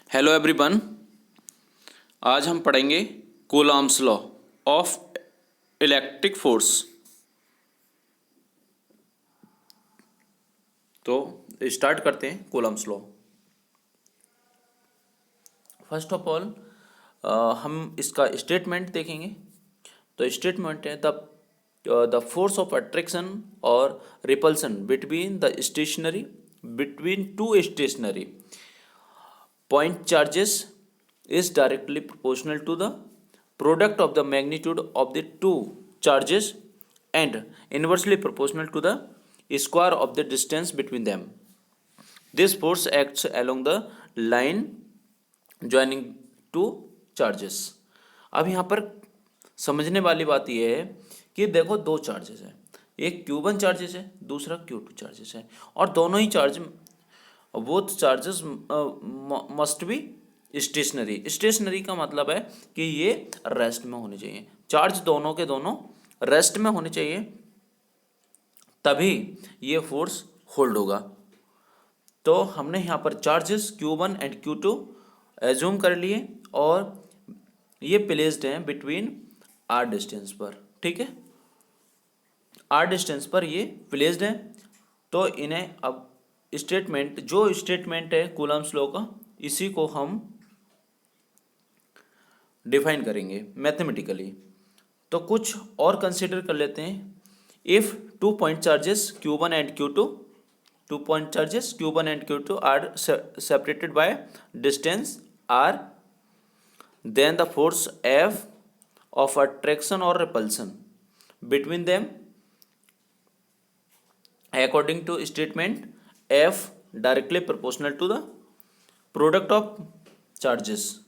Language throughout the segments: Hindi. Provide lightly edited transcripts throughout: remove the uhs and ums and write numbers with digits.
Hello everyone. आज हम पढ़ेंगे Coulomb's law of electric force. तो स्टार्ट करते हैं Coulomb's law. First of all हम इसका स्टेटमेंट देखेंगे। तो स्टेटमेंट है द फोर्स ऑफ अट्रैक्शन और repulsion between two stationary point charges is directly proportional to the product of the magnitude of the two charges and inversely proportional to the square of the distance between them. This force acts along the line joining two charges. अब यहाँ पर समझने वाली बात यह है कि देखो दो चार्जेस है, एक Q1 चार्जेस है, दूसरा Q2 चार्जेस है, और दोनों ही charge both charges must be stationary. Stationary का मतलब है कि ये रेस्ट में होने चाहिए। चार्ज दोनों के दोनों रेस्ट में होने चाहिए, तभी ये फोर्स होल्ड होगा। तो हमने यहाँ पर charges Q1 and Q2 assume कर लिए और ये प्लेस्ड हैं बिटवीन आर डिस्टेंस पर। ठीक है, आर डिस्टेंस पर ये प्लेस्ड हैं। तो इन्हें अब स्टेटमेंट है कूलम्स लॉ का, इसी को हम डिफाइन करेंगे मैथमेटिकली। तो कुछ और कंसिडर कर लेते हैं। If two point charges Q1 and Q2 are separated by distance R, then the force F of attraction or repulsion between them according to statement F directly proportional to the product of charges।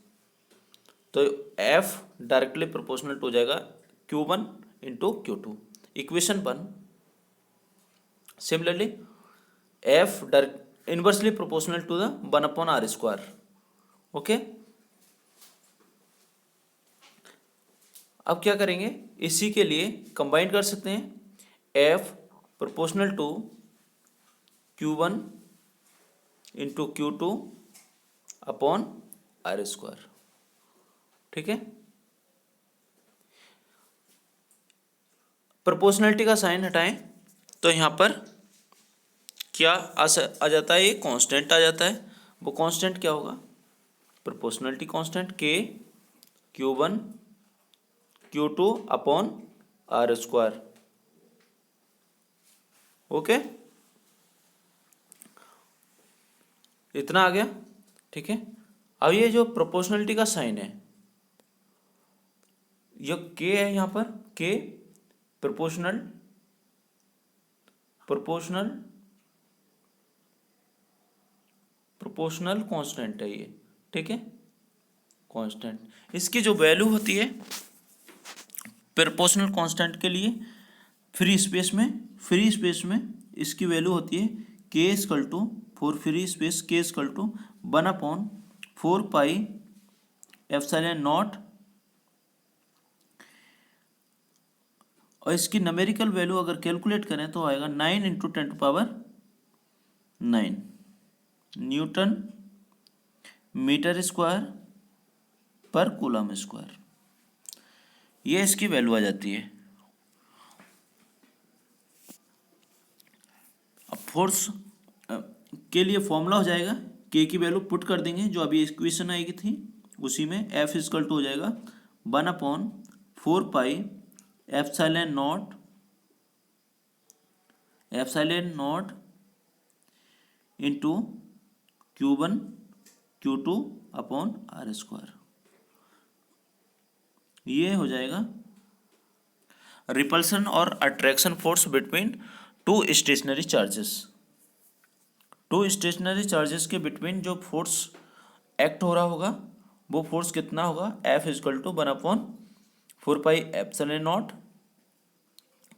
तो F डायरेक्टली प्रोपोर्शनल हो जाएगा Q1 into Q2, equation 1। Similarly F inversely proportional to the 1/r²। Okay, अब क्या करेंगे, इसी के लिए कंबाइन कर सकते हैं F proportional to Q1 into Q2 upon r²। ठीक है, प्रोपोर्शनलिटी का साइन हटाएं तो यहाँ पर क्या आ जाता है, ये कांस्टेंट आ जाता है। वो कांस्टेंट क्या होगा, proportionality constant K Q1 Q2 upon r²। Okay, इतना आ गया। ठीक है, अब ये जो प्रोपोर्शनलिटी का साइन है, ये K है, यहाँ पर K प्रोपोर्शनल कांस्टेंट है ये। ठीक है, कांस्टेंट, इसकी जो वैल्यू होती है प्रोपोर्शनल कांस्टेंट के लिए फ्री स्पेस में इसकी वैल्यू होती है K equal to for free space K equal to 1/4 pi epsilon naught, और इसकी न्यूमेरिकल वैल्यू अगर कैलकुलेट करें तो आएगा 9 × 10⁹ न्यूटन मीटर स्क्वायर पर कूलम स्क्वायर। ये इसकी वैल्यू आ जाती है। अब फोर्स के लिए फॉर्मूला हो जाएगा, K की वैल्यू पुट कर देंगे जो अभी इक्वेशन आएगी थी उसी में, F इक्वल टू हो जाएगा 1/4 pi epsilon naught into Q1 Q2 upon r²। ये हो जाएगा रिपल्सन और attraction force between two stationary charges के बिटवीन जो फोर्स एक्ट हो रहा होगा वो फोर्स कितना होगा, F equal to 1/4 pi epsilon naught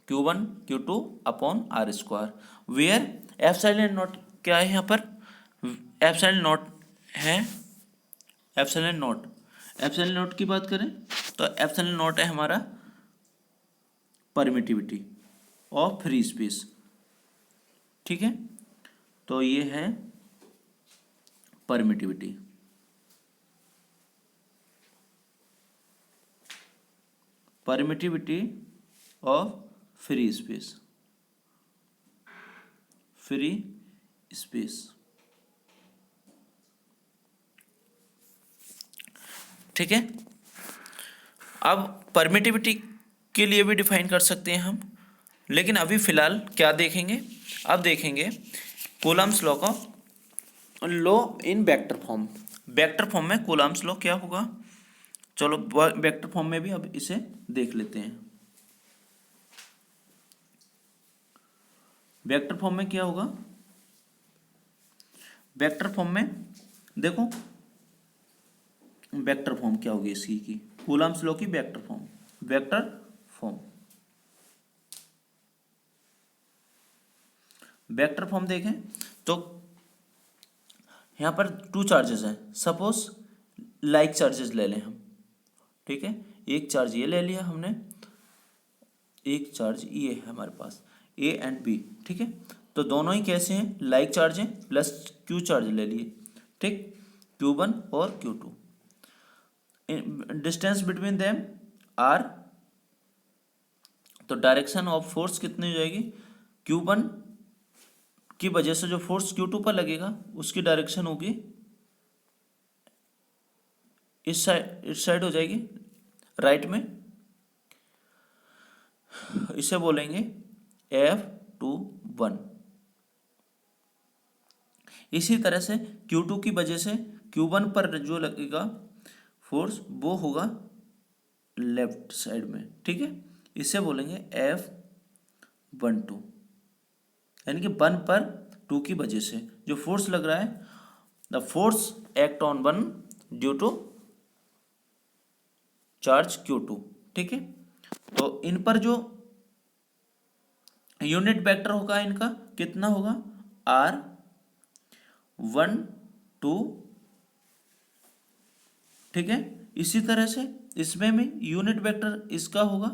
Q1 Q2 upon r²। Where epsilon naught क्या है, यहाँ पर एप्सिलॉन नॉट की बात करें तो एप्सिलॉन नॉट है हमारा परमिटिविटी ऑफ फ्री स्पेस। ठीक है, तो ये है permittivity. Permittivity of free space, free space. ठीक है, अब परमिटिविटी के लिए भी डिफाइन कर सकते हैं हम, लेकिन अभी फिलहाल क्या देखेंगे, अब देखेंगे कूलम्स लॉ का, law in vector form. Vector form में कूलम्स लॉ क्या होगा, चलो वेक्टर फॉर्म में भी अब इसे देख लेते हैं। वेक्टर फॉर्म में क्या होगा, वेक्टर फॉर्म में देखो, वेक्टर फॉर्म क्या होगी इसकी की, कूलम्स लॉ की vector form, vector form, vector form देखें तो यहाँ पर टू चार्जेस हैं, सपोज लाइक चार्जेस ले लें हम। ठीक है, एक चार्ज ये ले लिया हमने, एक चार्ज ये है हमारे पास, ए एंड बी। ठीक है, तो दोनों ही कैसे हैं, लाइक चार्ज हैं, प्लस क्यू चार्ज ले लिए। ठीक, Q1 और Q2, distance between them are, तो डायरेक्शन ऑफ फोर्स कितनी हो जाएगी, Q1 की वजह से जो फोर्स Q2 पर लगेगा उसकी डायरेक्शन होगी इस साइड हो जाएगी, राइट में, इसे बोलेंगे F21। इसी तरह से Q2 की वजह से Q1 पर जो लगेगा फोर्स वो होगा लेफ्ट साइड में। ठीक है, इसे बोलेंगे F12, यानी कि 1 पर 2 की वजह से जो फोर्स लग रहा है, the force act on 1 due to charge Q2। ठीक है, तो इन पर जो यूनिट वेक्टर होगा इनका कितना होगा, R12। ठीक है, इसी तरह से इसमें भी यूनिट वेक्टर इसका होगा,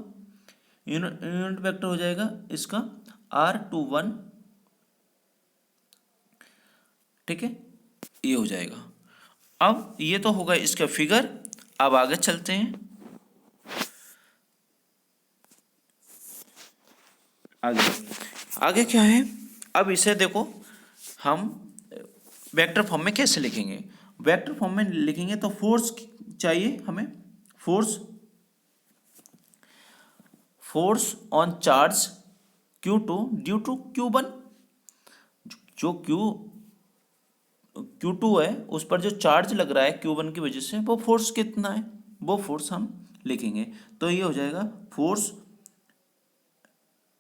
यूनिट वेक्टर हो जाएगा इसका R21। ठीक है, ये हो जाएगा। अब ये तो होगा इसका फिगर, अब आगे चलते हैं, आगे आगे क्या है, अब इसे देखो हम वेक्टर फॉर्म में कैसे लिखेंगे। वेक्टर फॉर्म में लिखेंगे तो फोर्स चाहिए हमें, force on charge Q2 due to Q1, जो Q2 है उस पर जो चार्ज लग रहा है Q1 की वजह से, वो फोर्स कितना है, वो फोर्स हम लिखेंगे। तो ये हो जाएगा फोर्स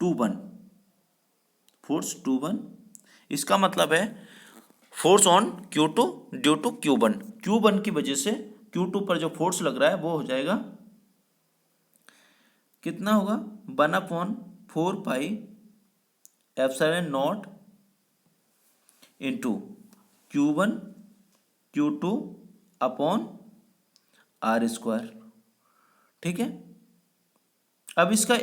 21, फोर्स 21। इसका मतलब है force on Q2 due to Q1 की वजह से Q2 पर जो फोर्स लग रहा है वो हो जाएगा, कितना होगा, 1/4πε0 into Q1 Q2 upon R²। ठीक है, अब इसका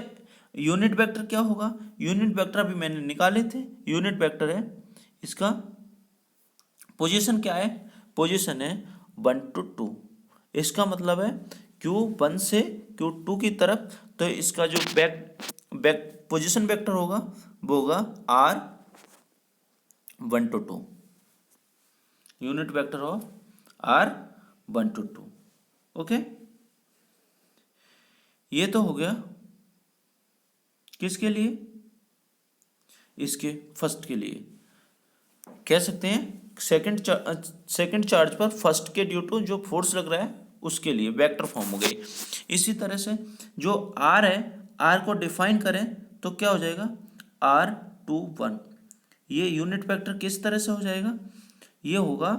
यूनिट वेक्टर क्या होगा, यूनिट वेक्टर अभी मैंने निकाले थे, यूनिट वेक्टर है इसका, पोजीशन क्या है, पोजीशन है 1 to 2। इसका मतलब है Q1 से Q2 की तरफ, तो इसका जो बैक पोजीशन वेक्टर होगा वो होगा R1 to 2, unit vector of R1 to 2। Okay, ये तो हो गया किसके लिए, इसके फर्स्ट के लिए, कह सकते हैं सेकंड चार्ज पर फर्स्ट के ड्यू टू जो फोर्स लग रहा है उसके लिए वेक्टर फॉर्म हो गई। इसी तरह से जो R है, R को डिफाइन करें तो क्या हो जाएगा, R21। ये यूनिट वेक्टर किस तरह से हो जाएगा, ये होगा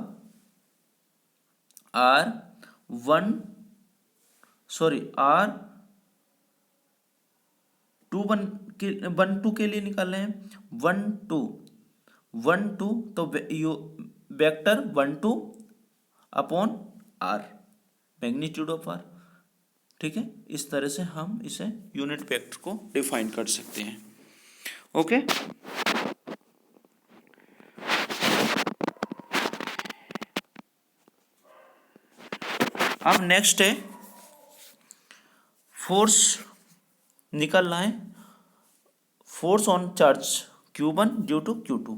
R12 के लिए निकाल रहे हैं, 1 2 तो vector 12 upon R, magnitude of R। ठीक है, इस तरह से हम इसे यूनिट वेक्टर को डिफाइन कर सकते हैं। ओके, अब नेक्स्ट है फोर्स निकालना है force on charge Q1 due to Q2,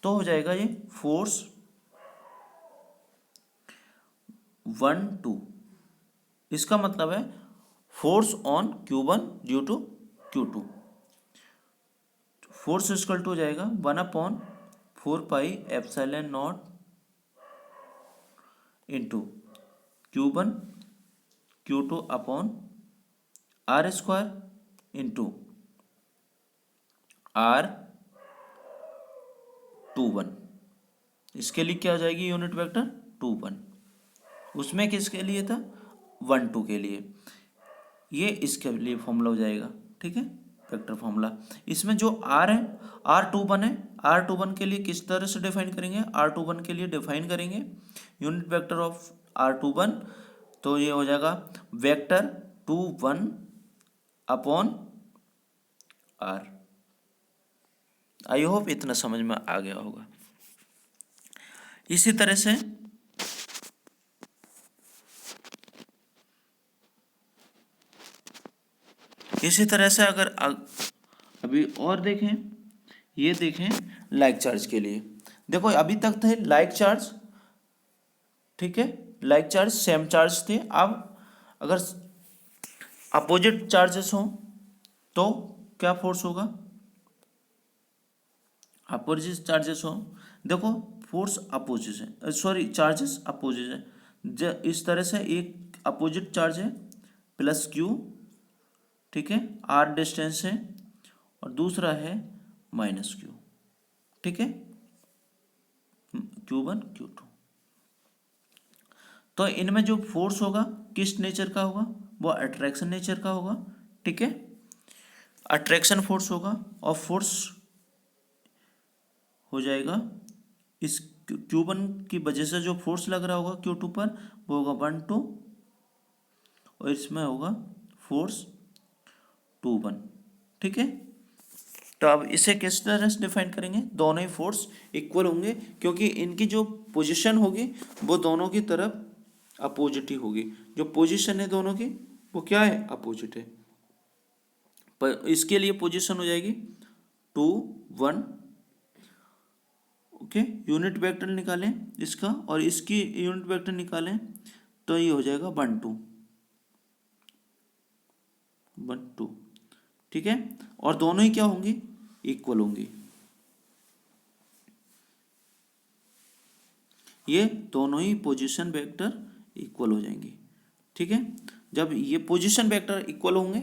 तो हो जाएगा ये फोर्स 1 2, इसका मतलब है force on Q1 due to Q2, force equal to हो जाएगा 1/4πε0 into Q1 Q2 upon R² into R21। इसके लिए क्या हो जाएगी यूनिट वेक्टर 2 1, उसमें किसके लिए था 1 2 के लिए, ये इसके लिए फॉर्मूला हो जाएगा। ठीक है, वेक्टर फॉर्मूला। इसमें जो R है R21 है, R21 के लिए किस तरह से डिफाइन करेंगे, R21 के लिए डिफाइन करेंगे यूनिट वेक्टर ऑफ R21, तो ये हो जाएगा वेक्टर 2 1 अपॉन R। आई होप इतना समझ में आ गया होगा। इसी तरह से अगर अभी और देखें, ये देखें लाइक चार्ज के लिए, देखो अभी तक थे लाइक चार्ज, ठीक है, लाइक चार्ज सेम चार्ज थे। अब अगर अपोजिट चार्जेस हों तो क्या फोर्स होगा, अपोजिट चार्जेस हों, देखो फोर्स अपोजिट है, सॉरी चार्जेस अपोजिट है, इस तरह से एक अपोजिट चार्ज है प्लस Q, ठीक है, R डिस्टेंस है, और दूसरा है माइनस Q, ठीक है, Q1 Q2। तो इनमें जो फोर्स होगा किस नेचर का होगा, वो अट्रैक्शन नेचर का होगा। ठीक है, अट्रैक्शन फोर्स होगा, और फोर्स हो जाएगा इस Q1 की वजह से जो फोर्स लग रहा होगा Q2 पर, वो होगा 1 2, और इसमें होगा फोर्स 2 1। ठीक है, तो अब इसे किस तरह से डिफाइन करेंगे, दोनों ही फोर्स इक्वल होंगे, क्योंकि इनकी जो पोजीशन होगी वो दोनों की तरफ अपोजिट ही होगी। जो पोजीशन है दोनों की वो क्या है, अपोजिट है। पर इसके लिए पोजीशन हो जाएगी 2 1, ओके, यूनिट वेक्टर निकालें इसका, और इसकी यूनिट वेक्टर निकालें, तो ये हो जाएगा 1 2 1 2। ठीक है, और दोनों ही क्या होंगी, इक्वल होंगी, ये दोनों ही पोजीशन वेक्टर इक्वल हो जाएंगी। ठीक है, जब ये पोजीशन वेक्टर इक्वल होंगे,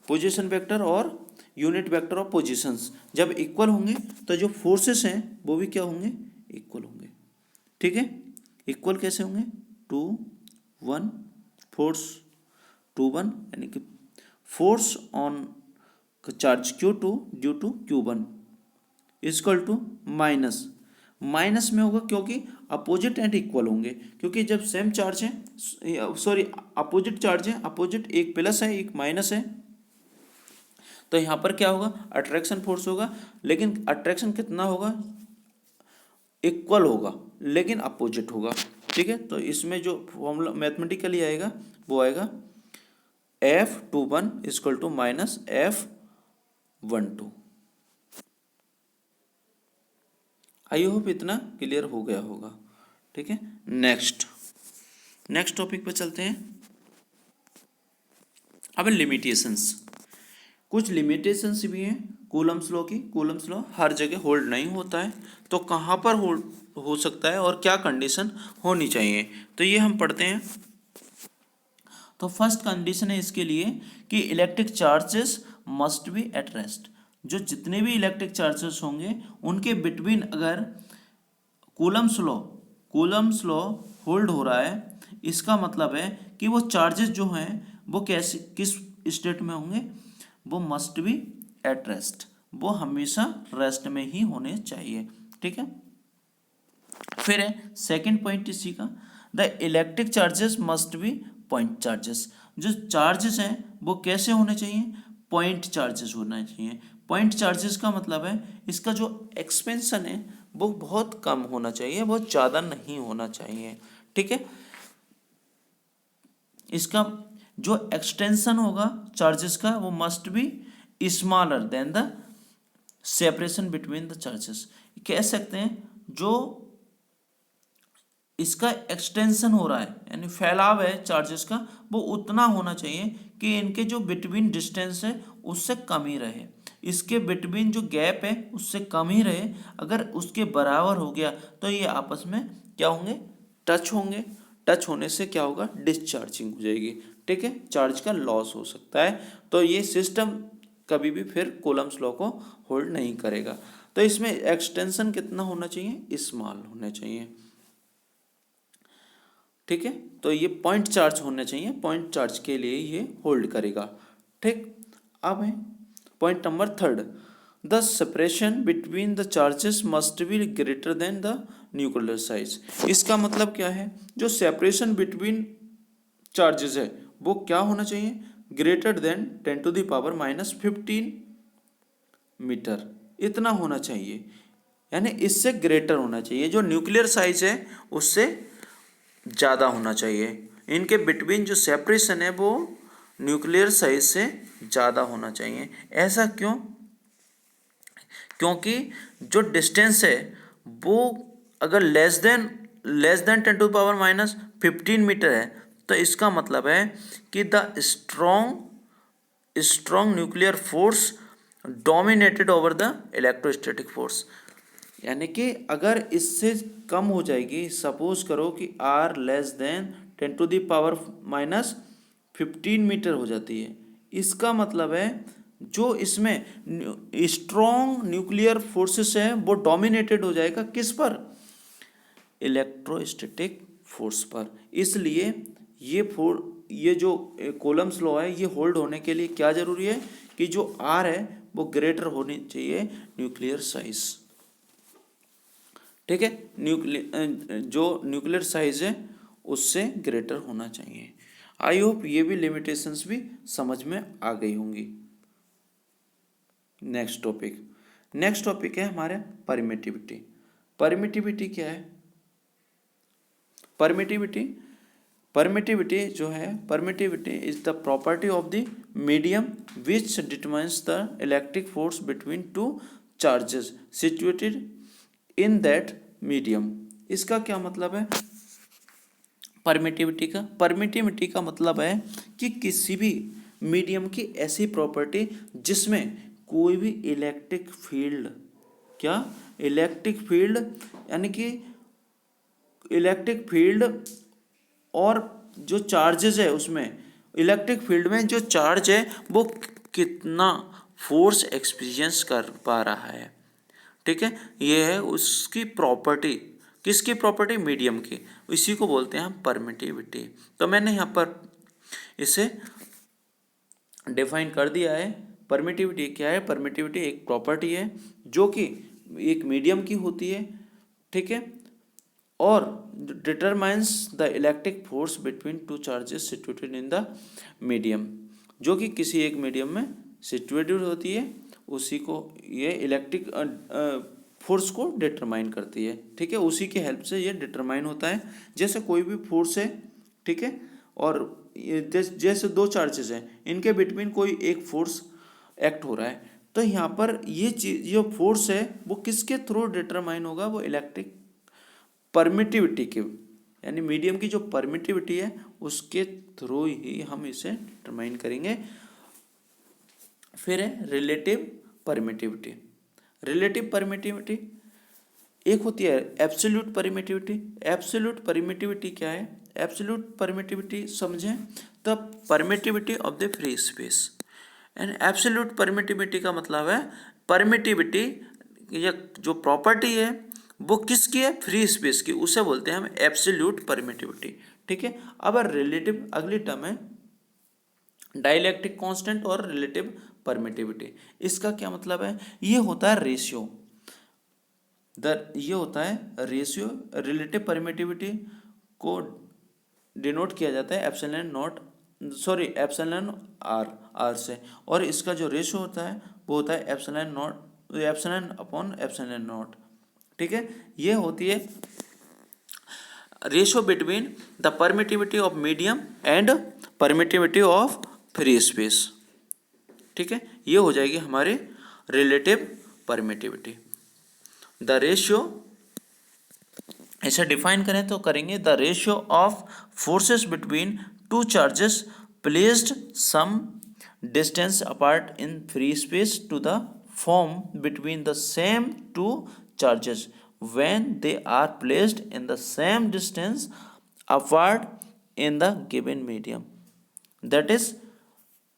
पोजीशन वेक्टर और यूनिट वेक्टर ऑफ पोजीशंस जब इक्वल होंगे, तो जो फोर्सेस हैं वो भी क्या होंगे, इक्वल होंगे। ठीक है, इक्वल कैसे होंगे, 2 1, फोर्स 2 1, यानी कि force on charge Q2 due to Q1 equal to minus, minus में होगा क्योंकि अपोजिट एंड इक्वल होंगे, क्योंकि जब सेम चार्ज है, सॉरी अपोजिट चार्ज है, अपोजिट एक प्लस है एक माइनस है, तो यहाँ पर क्या होगा, अट्रैक्शन फोर्स होगा, लेकिन अट्रैक्शन कितना होगा, इक्वल होगा लेकिन अपोजिट होगा। ठीक है, तो इसमें जो फॉर्मूला मैथमेटिकली आएगा वो आएगा F21 equal to minus F12। I hope इतना क्लियर हो गया होगा। ठीक है, नेक्स्ट टॉपिक पे चलते हैं। अब लिमिटेशंस, कुछ लिमिटेशंस भी हैं कूलम्स लॉ की। कूलम्स लॉ हर जगह होल्ड नहीं होता है, तो कहाँ पर होल्ड हो सकता है और क्या कंडीशन होनी चाहिए, तो ये हम पढ़ते हैं। तो फर्स्ट कंडीशन है इसके लिए कि electric charges must B at rest, जो जितने भी इलेक्ट्रिक चार्जेस होंगे उनके बिटवीन अगर कूलम्स लॉ होल्ड हो रहा है, इसका मतलब है कि वो चार्जेस जो हैं वो कैसे किस स्टेट में होंगे, वो मस्ट बी एट रेस्ट, वो हमेशा रेस्ट में ही होने चाहिए। ठीक है, फिर है सेकंड पॉइंट इसी का, the electric charges must B point charges, जो चार्जेस हैं वो कैसे होने चाहिए, पॉइंट चार्जेस होना चाहिए। पॉइंट चार्जेस का मतलब है इसका जो एक्सपेंशन है वो बहुत कम होना चाहिए, बहुत ज़्यादा नहीं होना चाहिए। ठीक है, इसका जो एक्सटेंशन होगा चार्जेस का वो must be smaller than the separation between the charges. कह सकते हैं जो इसका एक्सटेंशन हो रहा है यानी फैलाव है चार्जेस का, वो उतना होना चाहिए कि इनके जो बिटवीन डिस्टेंस है उससे कम ही रहे, इसके बिटवीन जो गैप है उससे कम ही रहे। अगर उसके बराबर हो गया तो ये आपस में क्या होंगे, टच होंगे। टच होने से क्या होगा, डिस्चार्जिंग हो जाएगी, ठीक है, चार्ज का लॉस हो सकता है। तो ये सिस्टम कभी भी फिर कूलम्स लॉ को होल्ड नहीं करेगा। तो इसमें एक्सटेंशन कितना होना चाहिए, स्मॉल होना चाहिए, ठीक है। तो ये पॉइंट चार्ज होना चाहिए, पॉइंट चार्ज के लिए ये होल्ड करेगा, ठीक। अब है point number third, the separation between the charges must be greater than the nuclear size. इसका मतलब क्या है, जो सेपरेशन बिटवीन चार्जेस है वो क्या होना चाहिए, ग्रेटर देन 10⁻⁻15 मीटर, इतना होना चाहिए, यानी इससे ग्रेटर होना चाहिए। जो न्यूक्लियर साइज है उससे ज़्यादा होना चाहिए। इनके बिटवीन जो सेपरेशन है वो न्यूक्लियर साइज से ज़्यादा होना चाहिए। ऐसा क्यों, क्योंकि जो डिस्टेंस है वो अगर लेस देन 10⁻⁻15 मीटर है तो इसका मतलब है कि the strong nuclear force dominated over the electrostatic force. यानी कि अगर इससे कम हो जाएगी, सपोज करो कि आर लेस देन 10⁻⁻15 मीटर हो जाती है, इसका मतलब है जो इसमें स्ट्रॉन्ग न्यूक्लियर फोर्सेस है वो डोमिनेटेड हो जाएगा किस पर, इलेक्ट्रोस्टैटिक फोर्स पर। इसलिए ये जो कूलम्स लॉ है ये होल्ड होने के लिए क्या जरूरी है कि जो आर है वो ग्रेटर होनी चाहिए न्यूक्लियर साइज, ठीक है, जो न्यूक्लियर साइज है उससे ग्रेटर होना चाहिए। आई होप ये भी लिमिटेशंस भी समझ में आ गई होंगी। नेक्स्ट टॉपिक है हमारे परमिटिविटी। परमिटिविटी क्या है, परमिटिविटी जो है, permittivity is the property of the medium which determines the electric force between two charges situated in that medium. इसका क्या मतलब है परमिटिविटी का मतलब है कि किसी भी मीडियम की ऐसी प्रॉपर्टी जिसमें कोई भी इलेक्ट्रिक फील्ड, क्या इलेक्ट्रिक फील्ड, यानी कि इलेक्ट्रिक फील्ड और जो चार्जेस है उसमें, इलेक्ट्रिक फील्ड में जो चार्ज है वो कितना फोर्स एक्सपीरियंस कर पा रहा है, ठीक है, ये है उसकी प्रॉपर्टी। किसकी प्रॉपर्टी, मीडियम की, इसी को बोलते हैं हम परमिटिविटी। तो मैंने यहाँ पर इसे डिफाइन कर दिया है। परमिटिविटी क्या है, परमिटिविटी एक प्रॉपर्टी है जो कि एक मीडियम की होती है, ठीक है, और determines the electric force between two charges situated in the medium, जो कि किसी एक मीडियम में सिचुएटेड होती है, उसी को ये इलेक्ट्रिक फोर्स को डिटरमाइन करती है, ठीक है, उसी के हेल्प से ये डिटरमाइन होता है। जैसे कोई भी फोर्स है, ठीक है, और जैसे दो चार्जेस हैं, इनके बिटवीन कोई एक फोर्स एक्ट हो रहा है, तो यहाँ पर ये चीज जो फोर्स है वो किसके थ्रू डिटरमाइन होगा, वो इलेक्ट्रिक परमिटिविटी के, यानी मीडियम की जो परमिटिविटी है उसके थ्रू ही हम इसे डिटरमाइन करेंगे। फिर है रिलेटिव परमिटिविटी। रिलेटिव परमिटिविटी एक होती है एब्सोल्यूट परमिटिविटी। एब्सोल्यूट परमिटिविटी क्या है, एब्सोल्यूट परमिटिविटी समझें तो permittivity of the free space. And absolute permittivity का मतलब है परमिटिविटी या जो प्रॉपर्टी है वो किसकी है, फ्री स्पेस की, उसे बोलते हैं हम एब्सोल्यूट परमिटिविटी, ठीक है। अब रिलेटिव अगली टर्म है डाइलेक्ट्रिक कांस्टेंट और रिलेटिव परमिटिविटी। इसका क्या मतलब है, ये होता है रेशियो, ये होता है रेशियो। रिलेटिव परमिटिविटी को डिनोट किया जाता है एप्सिलॉन आर से, और इसका जो रेशियो होता है वो होता है एप्सिलॉन अपॉन एप्सिलॉन नॉट, ठीक है। ये होती है ratio between the permittivity of medium and permittivity of free space. ठीक है, ये हो जाएगी हमारे रिलेटिव परमिटिविटी। द रेशियो, ऐसे डिफाइन करें तो करेंगे the ratio of forces between two charges placed some distance apart in free space to the form between the same two charges when they are placed in the same distance apart in the given medium, that is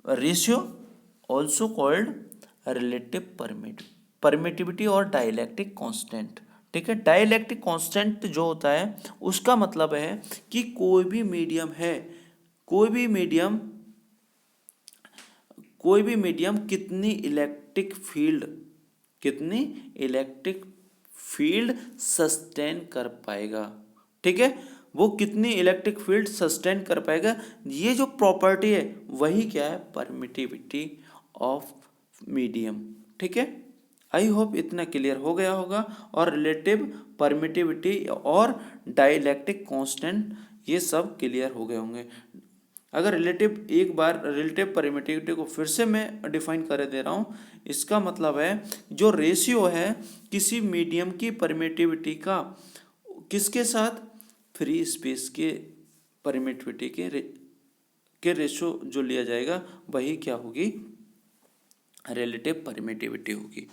ratio, also called relative permittivity और डाइलेक्ट्रिक कांस्टेंट। ठीक है, डाइलेक्ट्रिक कांस्टेंट जो होता है उसका मतलब है कि कोई भी मीडियम है, कोई भी मीडियम कितनी इलेक्ट्रिक फील्ड सस्टेन कर पाएगा। ठीक है, वो कितनी इलेक्ट्रिक फील्ड सस्टेन कर पाएगा, ये जो प्रॉपर्टी है वही क्या है, परमिटिविटी ऑफ मीडियम। ठीक है, आई होप इतना क्लियर हो गया होगा। और रिलेटिव परमिटिविटी और डाइलेक्ट्रिक कांस्टेंट ये सब क्लियर हो गए होंगे। अगर एक बार रिलेटिव परमिटिविटी को फिर से मैं डिफाइन कर दे रहा हूँ, इसका मतलब है जो रेशियो है किसी मीडियम की परमिटिविटी का किसके साथ, फ्री स्पेस के परमिटिविटी के रेशियो जो लिया जाएगा वही क्या होगी, रिलेटिव परमिटिविटी होगी।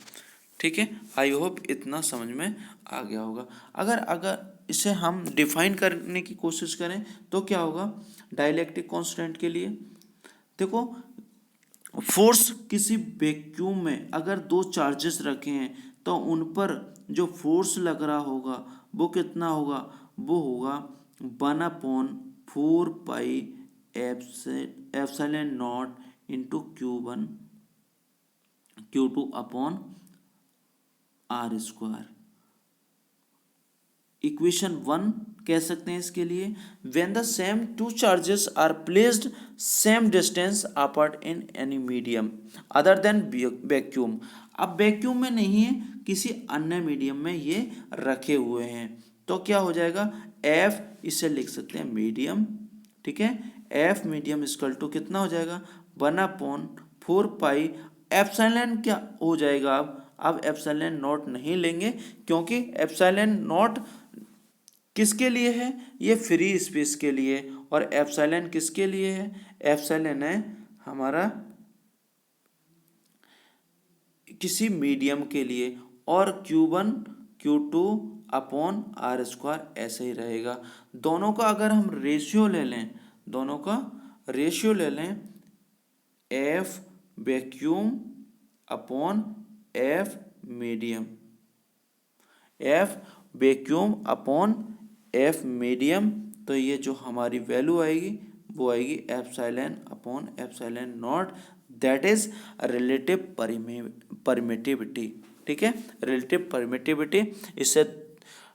ठीक है, आई होप इतना समझ में आ गया होगा। अगर इसे हम डिफाइन करने की कोशिश करें तो क्या होगा, डाइलेक्ट्रिक कांस्टेंट के लिए देखो, फोर्स किसी वैक्यूम में अगर दो चार्जेस रखे हैं तो उन पर जो फोर्स लग रहा होगा वो कितना होगा, वो होगा 1/4 pi epsilon naught into Q1 Q2 upon R square. Equation 1 कह सकते हैं इसके लिए, when the same two charges are placed same distance apart in any medium other than vacuum. अब वैक्यूम में नहीं है, किसी अन्य मीडियम में ये रखे हुए हैं तो क्या हो जाएगा, F इसे लिख सकते हैं मीडियम। ठीक है, F मीडियम इक्वल टू कितना हो जाएगा, 1/4 पाई एप्सिलॉन क्या हो जाएगा, अब एप्सिलॉन नॉट नहीं लेंगे क्योंकि एप्सिलॉन नॉट किसके लिए है, ये फ्री स्पेस के लिए, और एप्सिलॉन किसके लिए है, एप्सिलॉन है हमारा किसी मीडियम के लिए, और Q1 Q2 upon R square ऐसे ही रहेगा। दोनों का अगर हम रेशियो ले लें, दोनों का रेशियो ले लें, F vacuum upon F medium, F vacuum upon F medium, तो ये जो हमारी वैल्यू आएगी वो आएगी epsilon upon epsilon not, that is relative permittivity. ठीक है, रिलेटिव परमिटिविटी, इससे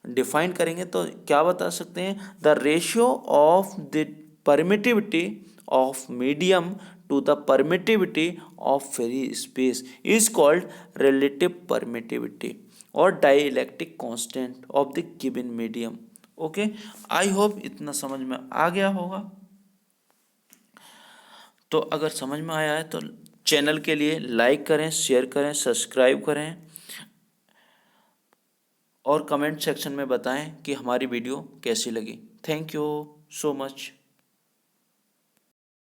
डिफाइन करेंगे तो क्या बता सकते हैं, the ratio of the permittivity of medium to the permittivity of free space is called relative permittivity or dielectric constant of the given medium। Okay, I hope इतना समझ में आ गया होगा। तो अगर समझ में आया है तो चैनल के लिए लाइक करें, शेयर करें, सब्सक्राइब करें और कमेंट सेक्शन में बताएं कि हमारी वीडियो कैसी लगी। Thank you so much.